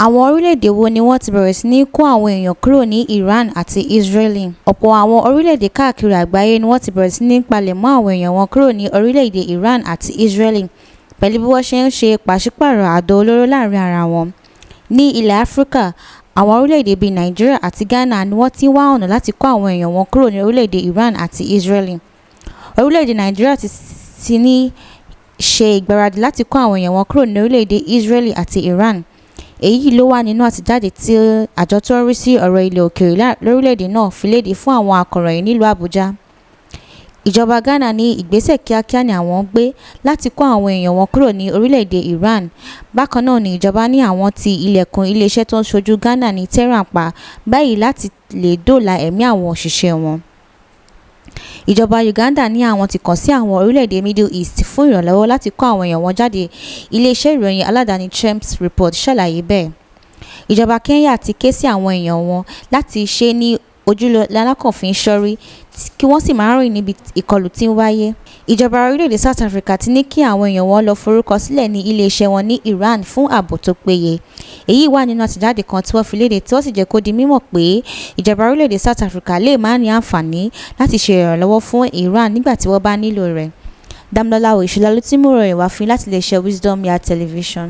Àwọn orílẹ̀-èdè wo ni wọ́n ti bẹ̀rẹ̀ sí ní kó àwọn èèyàn kúrò ní Iran àti Israeli? Ọ̀pọ̀ àwọn orílẹ̀-èdè káàkiri àgbáyé ni wọ́n ti bẹ̀rẹ̀ sí ní palẹ̀mọ́ àwọn èèyàn wọn kúrò ní orílẹ̀-èdè Iran àti Israeli pẹ̀lú bí wọ́n ṣe ń ṣe pàṣípààrọ̀ àdó olóró láàrin ara wọn. Ní ilẹ̀ Áfíríkà, àwọn orílẹ̀-èdè bíi Nàìjíríà àti Ghana ni wọ́n ti ń wá ọ̀nà láti kó àwọn èèyàn wọn kúrò ní orílẹ̀-èdè Iran àti Israeli. Orílẹ̀-èdè Nàìjíríà ti ní ṣe ìgbáradì láti kó àwọn èèyàn wọn kúrò ní orílẹ̀-èdè Israeli àti Iran. Èyí ló wà nínú àtẹ̀jáde tí àjọ tó ń rí sí ọ̀rọ̀ ilẹ̀ òkèèrè lórílẹ̀-èdè náà fi léde fún àwọn akọ̀ròyìn nílùú Àbújá. Ìjọba Ghana ní ìgbésẹ̀ kíákíá ni àwọn gbé láti kó àwọn èèyàn wọn kúrò ní orílẹ̀-èdè Iran. Bákan náà ni ìjọba ní àwọn ti ilẹ̀kùn iléeṣẹ́ tó ń ṣojú Ghana ní Tehran pa báyìí láti lè dóòlà ẹ̀mí àwọn òṣìṣẹ́ wọn. Ìjọba Uganda ní àwọn ti kàn sí àwọn orílẹ̀-èdè Middle East fún ìrànlọ́wọ́ láti kó àwọn èèyàn wọn jáde. Iléeṣẹ́ ìròyìn aládàáni Champs Report ṣàlàyé bẹ́ẹ̀. Ìjọba Kenya ti ké sí àwọn èèyàn wọn láti ṣe ní ojúlọ lálákànfin ṣọ́rí kí wọ́n sì máa rìn níbi ìkọlù tí ń wáyé. Ìjọba orílẹ̀-èdè South Africa ti ní kí àwọn èèyàn wọn lọ forúkọ sílẹ̀ ní iléeṣẹ́ wọn ní Iran fún ààbò tó péye. Èyí wà nínú àtẹ̀jáde kan tí wọ́n fi léde tí wọ́n sì jẹ́ kó di mímọ̀ pé ìjọba orílẹ̀-èdè South Africa lè máa ní àǹfààní láti ṣe ìrànlọ́wọ́ fún Iran nígbà tí wọ́n bá nílò rẹ̀. Dámilọ́lá Òyìṣọlá ló ti mú ìròyìn wá fún yín láti iléeṣẹ́ Wisdom Yard Television.